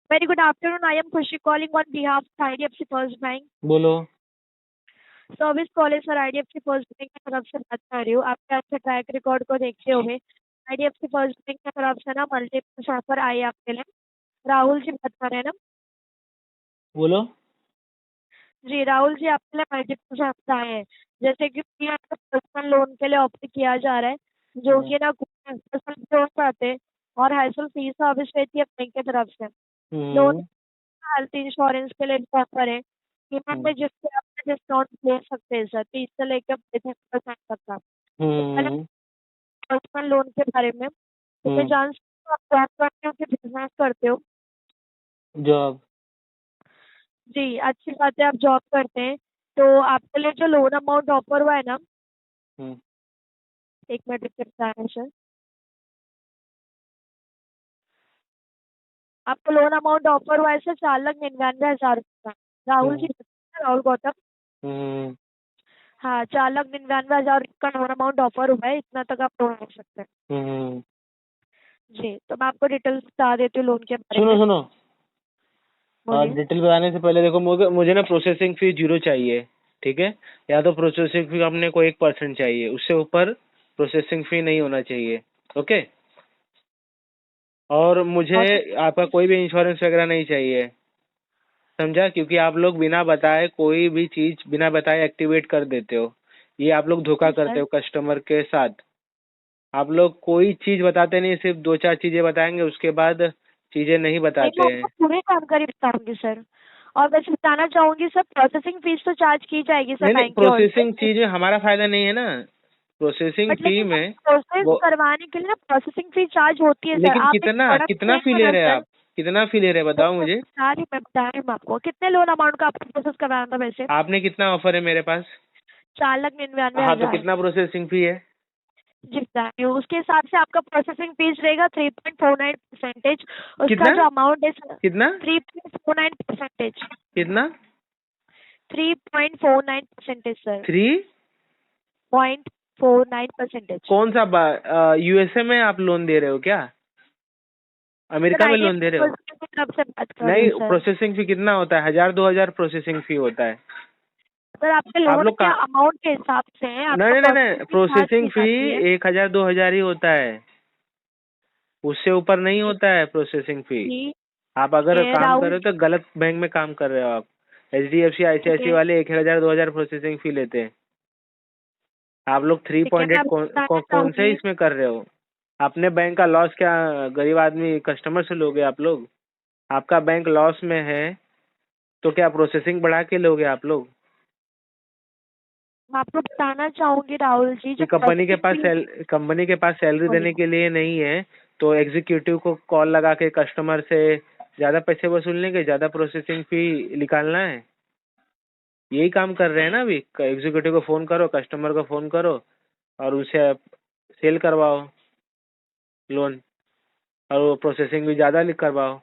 Very good afternoon. I am Khushi calling on behalf of IDFC first bank. बोलो। Service college sir, IDFC first bank की तरफ से बात कर रही हूँ। आपके अच्छे ट्रैक रिकॉर्ड को देखते हुए आईडीएफसी फर्स्ट बैंक की तरफ से ना मल्टीपल ऑफर आई है आपके लिए। राहुल जी बात कर रहे हैं ना? बोलो। जी राहुल जी, आपके लिए मल्टीपल ऑफर आए हैं। जैसे कि पर्सनल लोन के लिए ऑफर किया जा रहा है, जो कि ना लोन आते हैं और हाउस फीस सर्विस रहती है बैंक की तरफ से। लोन, हम्म। हेल्थ इंश्योरेंस के लिए भी ऑफर है, कीमत में जिससे आप डिस्काउंट ले सकते हैं सर, 30 से लेकर 35% तक का। तो पहले हम्म। पर्सनल लोन के बारे में तो मैं हम्म। जान सकती हूँ आप जॉब करते हो कि बिजनेस करते हो? जॉब। जी अच्छी बात है, आप जॉब करते हैं। तो आपके लिए जो लोन अमाउंट ऑफर हुआ है ना, हम्म। एक मिनट रुकिए बता रहे हैं सर। आपको लोन अमाउंट ऑफर हुआ है सर 4,99,000 रुपये का। राहुल जी, हम्म। राहुल गौतम। हम्म। हाँ, 4,99,000 का लोन अमाउंट ऑफर हुआ है, इतना तक आप लोन ले सकते हैं। हम्म। जी, तो मैं आपको डिटेल्स बता देती हूँ लोन के बारे सुनो में। सुनो। बोलिए। डिटेल बताने से पहले देखो, मुझे ना प्रोसेसिंग फी 0 चाहिए। ठीक है। या तो प्रोसेसिंग फी अपने को 1% चाहिए, उससे ऊपर प्रोसेसिंग फी नहीं होना चाहिए। ओके। और मुझे और आपका कोई भी इंश्योरेंस वगैरह नहीं चाहिए। समझा? क्योंकि आप लोग बिना बताए कोई भी चीज बिना बताए एक्टिवेट कर देते हो। ये आप लोग धोखा जी करते सर। हो कस्टमर के साथ। आप लोग कोई चीज बताते नहीं, सिर्फ 2-4 चीजें बताएंगे, उसके बाद चीजें नहीं नहीं, मैं बताते आपको हैं। पूरी जानकारी बताऊंगी सर। और वैसे बताना चाहूंगी सर, प्रोसेसिंग फीस तो चार्ज की जाएगी सर नहीं नहीं, बैंक की ओर से। प्रोसेसिंग चीज में हमारा फायदा नहीं है ना। प्रोसेसिंग बट फी लेकिन सर में प्रोसेस वो, करवाने के लिए ना प्रोसेसिंग फी चार्ज होती है सर। लेकिन आप एक कितना प्रोडक्ट कितना फी लेंगे ले ना रहे हैं सर। आप? कितना फी ले रहे हैं बताओ मुझे। बता रही हूँ मैं आपको कितने लोन अमाउंट का आपको प्रोसेस करवाना था वैसे। आपने कितना ऑफर है मेरे पास? 4,99,000। कितना प्रोसेसिंग फी है? जी बता रही हूँ, उसके हिसाब से आपका प्रोसेसिंग फीस रहेगा 3.49%। उसका कितना जो अमाउंट है कितना 3.49%। कितना? 3.49% सर। 3? 0.49%। कौन सा यूएसए में आप लोन दे रहे हो क्या? सर अमेरिका में लोन दे आईडीएफसी रहे हो? फर्स्ट की तरफ से बात कर रही नहीं, हूँ सर। प्रोसेसिंग फी कितना होता है? 1,000-2,000 प्रोसेसिंग फी होता है। सर आपके आप लोन लोग के का अमाउंट के हिसाब से आपका नहीं नहीं नहीं, प्रोसेसिंग फीस चार्ज की प्रोसेसिंग फी जाती है। 1,000-2,000 ही होता है। उससे ऊपर नहीं ठीक होता है प्रोसेसिंग फी। ठीक आप अगर है काम कर राहुल रहे हो जी। तो गलत बैंक में काम कर रहे हो आप। HDFC ठीक ICICI है वाले 1,000-2,000 प्रोसेसिंग फी लेते हैं। आप लोग थ्री ठीक है, पॉइंट मैं एट आपको बताना कौन से चाहूंगी। इसमें कर रहे हो? अपने बैंक का लॉस क्या गरीब आदमी कस्टमर से लोगे आप लोग? आपका बैंक लॉस में है तो क्या प्रोसेसिंग बढ़ा के लोगे आप लोग? मैं आपको बताना चाहूंगी राहुल जी, कि जो प्रोसेसिंग फीस। कंपनी के पास सैलरी बोलिए। देने के लिए नहीं है, तो एग्जीक्यूटिव को कॉल लगा के कस्टमर से ज्यादा पैसे वसूलने के, ज्यादा प्रोसेसिंग फी निकालना है। यही काम कर रहे हैं ना अभी। एग्जीक्यूटिव को फोन करो, कस्टमर को फोन करो और उसे सेल करवाओ लोन, और वो प्रोसेसिंग भी ज्यादा करवाओ।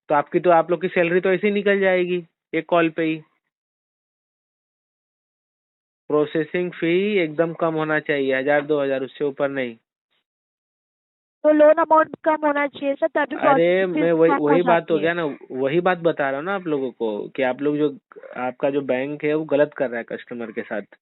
तो आप लोग की सैलरी तो ऐसे ही निकल जाएगी एक कॉल पे ही। प्रोसेसिंग फी एकदम कम होना चाहिए, 1,000-2,000, उससे ऊपर नहीं। तो लोन अमाउंट कम होना चाहिए सर, तभी अरे प्रोसेसिंग फीस मैं वही कम हो वही बात हो जाती है। गया ना। वही बात बता रहा हूँ ना आप लोगों को कि आप लोग जो आपका जो बैंक है वो गलत कर रहा है कस्टमर के साथ।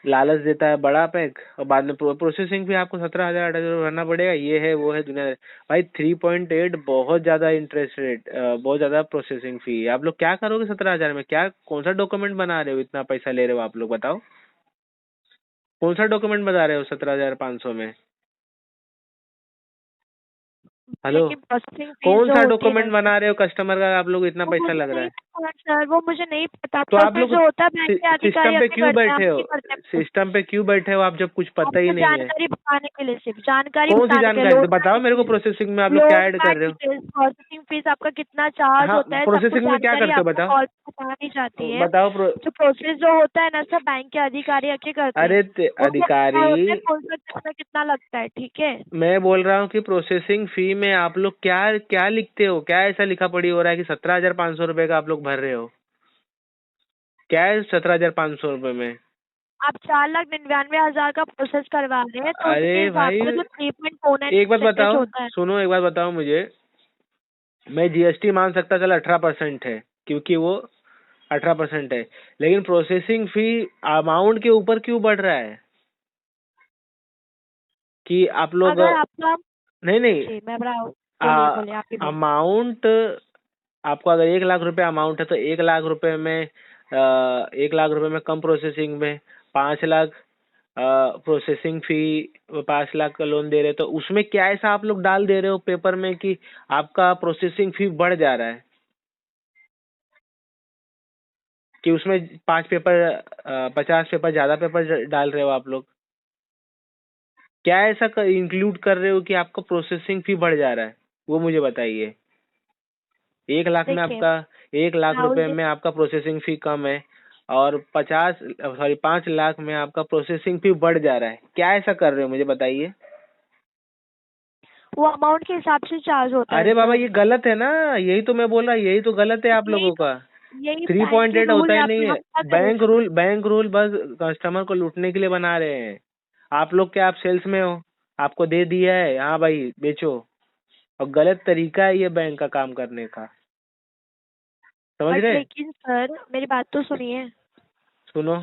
लालच देता है बड़ा बैंक, और बाद में प्रोसेसिंग भी आपको 17,000-18,000 भरना पड़ेगा। ये है वो है दुनिया। भाई 3.8 बहुत ज्यादा इंटरेस्ट रेट, बहुत ज्यादा प्रोसेसिंग फी। आप लोग क्या करोगे 17,000 में? क्या कौन सा डॉक्यूमेंट बना रहे हो? इतना पैसा ले रहे हो आप लोग, बताओ। कौन सा डॉक्यूमेंट बना रहे हो 17,500 में? हेलो। लेकिन प्रोसेसिंग फीस कौन जो सा होती है ना डॉक्यूमेंट सर, बना रहे हो कस्टमर का? आप लोग इतना वो पैसा मुझे लग रहा नहीं है पता सर, वो मुझे नहीं पता। तो आप प्रोसेस लोग जो होता है बैंक के अधिकारी सिस्टम पे अपने क्यों करते हैं, हम बैठे हो? नहीं करते हैं। सिस्टम पे क्यों बैठे हो आप जब कुछ पता ही आपको नहीं है? जानकारी बताने के लिए, सिर्फ जानकारी कौन सी बताने के लिए। जानकारी तो बताओ मेरे को। प्रोसेसिंग में आप लोग क्या लोन ऐड का कर रहे हो? डिटेल्स, प्रोसेसिंग फीस आपका कितना चार्ज हाँ, होता है, सब कुछ प्रोसेसिंग में क्या जानकारी करते हो आपको बताओ। कॉल पे बतानी जाती है। बताओ जो प्रोसेस जो होता है ना सर, बैंक के अधिकारी आके करते हैं। अरे उनको पता होता है अधिकारी, कौन सा कितना कितना लगता है, ठीक है। मैं बोल रहा हूँ कि प्रोसेसिंग फी में आप लोग क्या क्या लिखते हो? क्या ऐसा लिखा पड़ी हो रहा है कि 17,500 रुपए का आप लोग भर रहे हो? क्या है 17,500 रुपए में? आप 4,99,000 का प्रोसेस करवा रहे हैं, तो उसके अरे हिसाब भाई, से जो 3.49 एक बात परसेंटेज बताओ, होता है। सुनो, एक बात बताओ मुझे। मैं जीएसटी मान सकता चला 18% है, क्योंकि वो 18% है, लेकिन प्रोसेसिंग फी अमाउंट के ऊपर क्यों बढ़ रहा है कि आप लोग? अगर आपका नहीं नहीं, जी मैं बोलिए बोलिए, आप ही बोलिए। अमाउंट आपको अगर 1 लाख रुपए अमाउंट है तो 1 लाख रुपए में 1 लाख रुपए में कम प्रोसेसिंग में 5 लाख प्रोसेसिंग फी, 5 लाख का लोन दे रहे, तो उसमें क्या ऐसा आप लोग डाल दे रहे हो पेपर में कि आपका प्रोसेसिंग फी बढ़ जा रहा है, कि उसमें 50 पेपर ज्यादा पेपर डाल रहे हो आप लोग? क्या ऐसा इंक्लूड कर रहे हो कि आपका प्रोसेसिंग फी बढ़ जा रहा है, वो मुझे बताइए। 1 लाख में देखिए आपका 1 लाख रुपए राहुल जी, में आपका प्रोसेसिंग फी कम है, और 5 लाख में आपका प्रोसेसिंग फी बढ़ जा रहा है, क्या ऐसा कर रहे हो मुझे बताइए। वो अमाउंट के हिसाब से चार्ज होता है अरे बाबा सर। ये गलत है ना, यही तो मैं बोल रहा, यही तो गलत है आप यही लोगों का। यही थ्री बैंक पॉइंट के एट रूल होता है, ही आप नहीं है। हम क्या करें। बैंक रूल बस कस्टमर को लूटने के लिए बना रहे हैं। आप लोग क्या, आप सेल्स में हो, आपको दे दिया है, हाँ भाई बेचो, और गलत तरीका है ये बैंक का काम करने का, समझ बट रहे? लेकिन सर मेरी बात तो सुनिए। सुनो,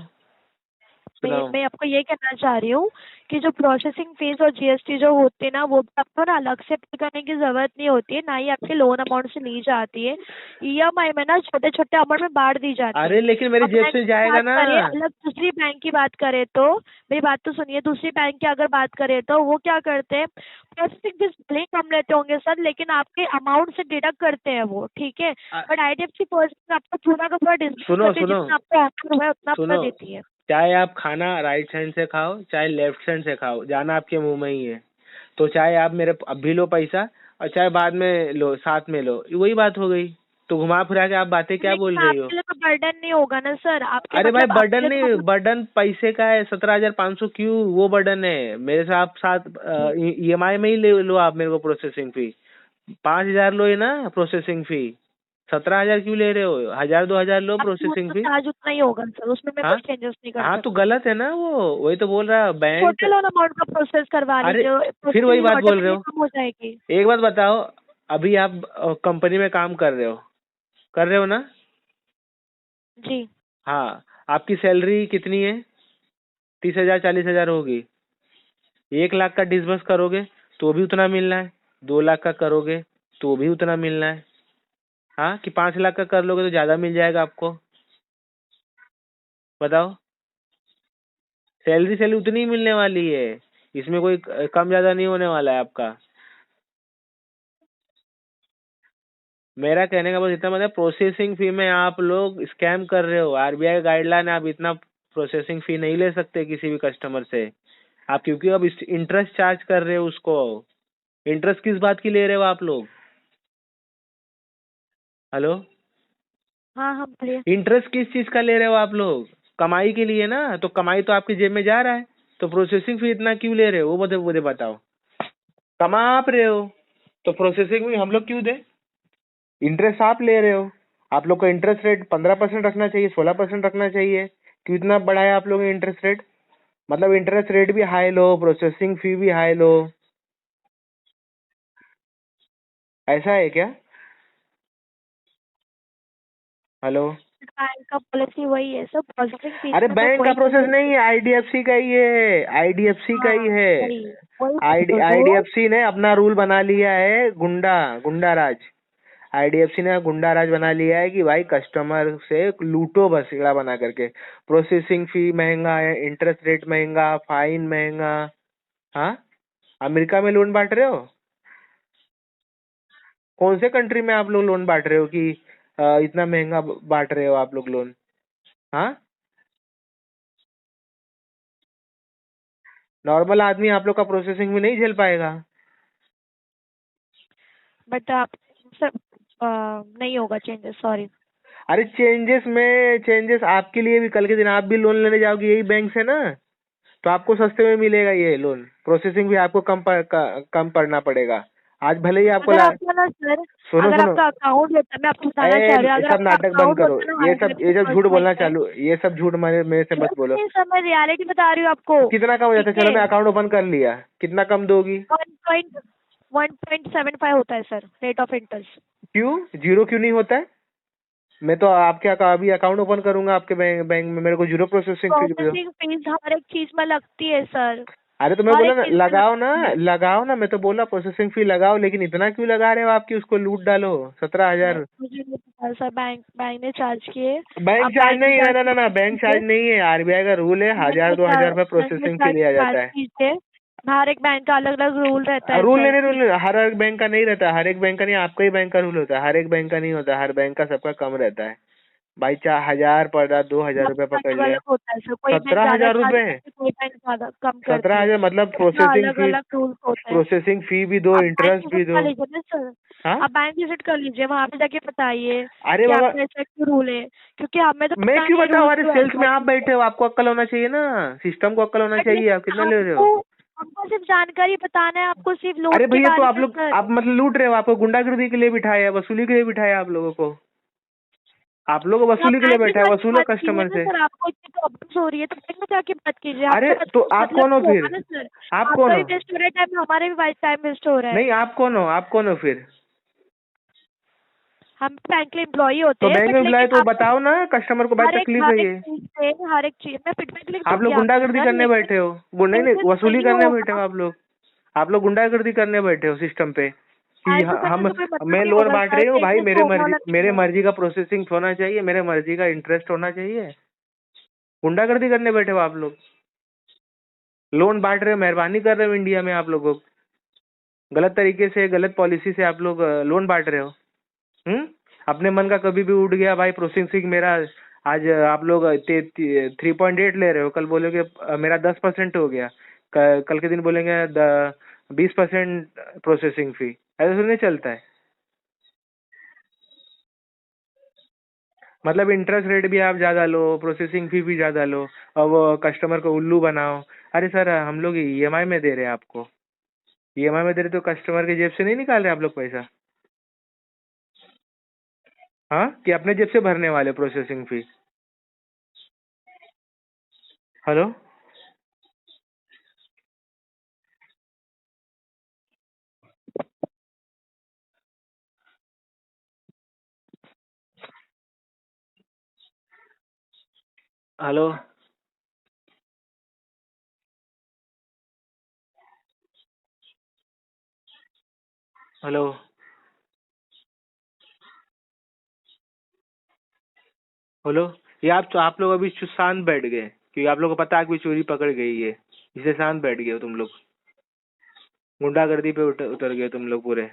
सुनाओ। मैं आपको ये कहना चाह रही हूँ कि जो प्रोसेसिंग फीस और जीएसटी जो होती है ना, वो भी आपको ना अलग से पे करने की जरूरत नहीं होती है, ना ही आपके लोन अमाउंट से ली जाती है। ईएमआई में ना छोटे छोटे अमाउंट में बांट दी जाती अरे है। लेकिन मेरी अब जेब बैंक से की जाएगा बात ना। करें, अलग दूसरी बैंक की बात करें तो मेरी बात तो सुनिए, दूसरी बैंक की अगर बात करें तो वो क्या करते हैं, प्रोसेसिंग फीस भले ही कम लेते होंगे सर, लेकिन आपके अमाउंट से डिडक्ट करते हैं वो, ठीक है। आ- बट आईडीएफसी फर्स्ट आपको पूरा का पूरा डिस्काउंट सुनो करके सुनो जितना आपको ऑफर हुआ है उतना आपको सुनो, देती है। चाहे आप खाना राइट हैंड से खाओ चाहे लेफ्ट हैंड से खाओ, जाना आपके मुंह में ही है। तो चाहे आप मेरे अभी लो पैसा, और चाहे बाद में लो, साथ में लो, वही बात हो गई। तो घुमा फिरा के आप बातें क्या बोल लेकिन रही हो? आपके लिए तो बर्डन नहीं होगा ना सर, आपके अरे भाई मतलब आपके बर्डन लिए तो नहीं, मतलब बर्डन पैसे का है, 17,500 क्यों वो बर्डन है मेरे साथ साथ। जी। ईएमआई में ही ले लो आप मेरे को प्रोसेसिंग फी, 5,000 लो ये ना प्रोसेसिंग फी, 17,000 क्यों ले रहे हो? 1,000 2,000 लो आपके वो प्रोसेसिंग तो फी। चार्ज उतना ही होगा सर, उसमें मैं हाँ, कुछ चेंजेस नहीं कर हाँ तो सकती। गलत है ना वो, वही तो बोल रहा बैंक। छोटे लोन अमाउंट का प्रोसेस करवा अरे लीजिए, फिर वही प्रोसेसिंग बात बोल रहे ऑटोमेटिक हो। कम हो जाएगी। एक बात बताओ, अभी आप कंपनी में काम कर रहे हो ना? जी। हाँ, आपकी सैलरी कितनी है? 30,000 40,000 होगी। 1 लाख का डिसबर्स करोगे तो भी उतना मिलना है, 2 लाख का करोगे तो भी उतना मिलना है। हाँ, कि 5 लाख का कर लोगे तो ज्यादा मिल जाएगा आपको, बताओ। सैलरी उतनी ही मिलने वाली है, इसमें कोई कम ज्यादा नहीं होने वाला है आपका। मेरा कहने का बस इतना मतलब, प्रोसेसिंग फी में आप लोग स्कैम कर रहे हो। आरबीआई गाइडलाइन है, आप इतना प्रोसेसिंग फी नहीं ले सकते किसी भी कस्टमर से आप, क्योंकि अब इंटरेस्ट चार्ज कर रहे हो उसको। इंटरेस्ट किस बात की ले रहे हो आप लोग? हेलो, हाँ हाँ बोलिए। इंटरेस्ट किस चीज का ले रहे हो आप लोग? कमाई के लिए ना, तो कमाई तो आपकी जेब में जा रहा है, तो प्रोसेसिंग फी इतना क्यों ले रहे हो? वो मुझे बताओ। कमा आप रहे हो तो प्रोसेसिंग फी हम लोग क्यों दें? इंटरेस्ट आप ले रहे हो, आप लोग का इंटरेस्ट रेट 15% रखना चाहिए, 16% रखना चाहिए, क्यों इतना बढ़ाया आप लोगों ने इंटरेस्ट रेट? मतलब इंटरेस्ट रेट भी हाई लो, प्रोसेसिंग फी भी हाई लो, ऐसा है क्या? हेलो। बैंक का पॉलिसी वही है सर, प्रोसेसिंग फीस अरे में तो बैंक का कोई प्रोसेस चेंजेस नहीं नहीं। है, आईडीएफसी का ही है, आईडीएफसी का हाँ ही है। वही वही बोल रही हूँ। आईडीएफसी ने अपना रूल बना लिया है, गुंडा गुंडा राज। आईडीएफसी ने गुंडा राज बना लिया है कि भाई कस्टमर से लूटो बस, इड़ा बना करके। प्रोसेसिंग फी महंगा है, इंटरेस्ट रेट महंगा, फाइन महंगा। हाँ, अमेरिका में लोन बांट रहे हो? कौन से कंट्री में आप लोग लोन बांट रहे हो कि इतना महंगा बांट रहे हो आप लोग लोन? हाँ, नॉर्मल आदमी आप लोग का प्रोसेसिंग भी नहीं झेल पाएगा। बट आप सर नहीं होगा चेंजेस, सॉरी। अरे चेंजेस आपके लिए भी, कल के दिन आप भी लोन लेने जाओगे यही बैंक से ना, तो आपको सस्ते में मिलेगा ये लोन, प्रोसेसिंग भी आपको कम पड़ना पड़ेगा। आज भले ही आपको अगर आपका ना सर, सुनो अगर सुनो, आपका अकाउंट होता है, मैं आपको बताना चाह रही हूँ, ये अगर सब आपका नाटक बंद अकाउंट करो, होता है ना ये आईडीएफसी सब फर्स्ट झूठ बोलना बैंक में। चालू, ये सब झूठ मेरे से मत झूठ बोलो। नहीं सर, मैं रियलिटी बता रही हूँ आपको। कितना कम हो ठीक जाता है? चलो है, मैं अकाउंट ओपन कर लिया, कितना कम दोगी? 1.75 होता है सर रेट ऑफ इंटरेस्ट। क्यों जीरो क्यों नहीं होता है? मैं तो आपके अभी अकाउंट ओपन करूंगा आपके बैंक में, मेरे को जीरो प्रोसेसिंग फी दो। प्रोसेसिंग फीस हर एक चीज में लगती है सर, अरे तो मैं हर बोला एक ना चीज में लगाओ ना, लगती है। लगाओ ना, मैं तो बोला प्रोसेसिंग फी लगाओ, लेकिन इतना क्यों लगा रहे हो आपकी, उसको लूट डालो 17,000। मुझे नहीं पता सर, बैंक ने चार्ज किए। बैंक आप चार्ज बैंक नहीं है, ना ना बैंक कीजिए, चार्ज नहीं है, आरबीआई का रूल है, बैंक में 1,000-2,000 रुपए बैंक में प्रोसेसिंग फी लिया चार्ज जाता है। कीजिए। हर एक बैंक का अलग अलग रूल रहता है रूल सर। नहीं, रूल हर एक बैंक का नहीं रहता, हर एक बैंक का नहीं, आपका ही बैंक का रूल होता है, हर एक बैंक का नहीं होता, हर बैंक का सबका कम रहता है भाई। 4,000 पड़ रहा, 2,000 रुपये सबका पकड़ अलग लिया, अलग होता है सर, कोई बैंक ज्यादा 17,000 चार्ज रुपए, करती है, कोई बैंक ज्यादा कम करती है। 17,000 मतलब सबका अलग अलग रूल्स होते हैं। प्रोसेसिंग फी भी दो, आप बैंक इंटरेस्ट विजिट भी कर दो। लीजिए ना सर, हाँ आप बैंक विजिट कर लीजिए, वहां पे जाके बताइए अरे कि बाबा, आपका ऐसा क्यों रूल है, क्योंकि हमें तो मैं पता क्यों नहीं बताऊँ? रूल्स अरे क्यों सेल्स ऐसा में आप होता बैठे है। हो, आपको अक्ल होना चाहिए ना, सिस्टम को अक्ल होना बट चाहिए, आप लेकिन कितना ले रहे हो? हमको सिर्फ जानकारी बताना है, आपको सिर्फ अरे लूट के भैया तो आप डालना है लोग, सर। आप मतलब लूट रहे हो, आपको गुंडागर्दी के लिए बिठाया है, वसूली के लिए बिठाया है आप लोगों को, आप लोगों को तो आप वसूली के लिए बैंक में बैठा है, जाके वसूलो बात कीजिए कस्टमर ना से। सर, आपको इतनी प्रॉब्लम्स हो रही है तो बैंक में जाके बात कीजिए, अरे आपका तो आप मतलब कौन हो तो फिर? होगा ना सर। आप कौन आपका भी हो? वेस्ट हो रहा है टाइम, हमारे भी टाइम वेस्ट हो रहा है। नहीं आप कौन हो, आप कौन हो फिर? हम बैंक के एम्प्लॉई होते तो हैं, बैंक में बट बुलाए लेकिन तो आपको बताओ ना, कस्टमर को भाई तकलीफ है हर एक ये। चीज से, हर एक चीज में फीडबैक लिख आप लोग दूंगी आपको गुंडागर्दी सर, करने लेकिन बैठे हो, नहीं नहीं, ऐसे वसूली नहीं करने बैठे हो होगा। आप लोग गुंडागर्दी करने बैठे हो सिस्टम पे कि ऐसा करने हम, का कोई मतलब मैं नहीं लोन होगा बांट सर, रही हूँ भाई, पेशेंस होने वाला नहीं मेरे है। मर्जी का प्रोसेसिंग होना चाहिए, मेरे मर्जी का इंटरेस्ट होना चाहिए। गुंडागर्दी करने बैठे हो आप लोग, लोन बांट रहे हो, मेहरबानी कर रहे हो इंडिया में आप लोगों, गलत तरीके से, गलत पॉलिसी से आप लोग लोन बांट रहे हो। अपने मन का कभी भी उठ गया भाई, प्रोसेसिंग मेरा आज आप लोग 3.8 ले रहे हो, कल बोलोगे मेरा 10% हो गया, कल के दिन बोलेंगे 20% प्रोसेसिंग फी, ऐसा तो नहीं चलता है। मतलब इंटरेस्ट रेट भी आप ज्यादा लो, प्रोसेसिंग फी भी ज्यादा लो, और वो कस्टमर को उल्लू बनाओ। अरे सर हम लोग ईएमआई में दे रहे हैं आपको, ईएमआई में दे रहे तो कस्टमर के जेब से नहीं निकाल रहे आप लोग पैसा, हाँ, कि अपने जेब से भरने वाले processing fee. Hello, hello, hello, hello, ये आप लोग अभी शांत बैठ गए क्योंकि आप लोग को पता है कि चोरी पकड़ गई है, इसे शांत बैठ गए हो तुम लोग, गुंडागर्दी पे उतर गए तुम लोग पूरे।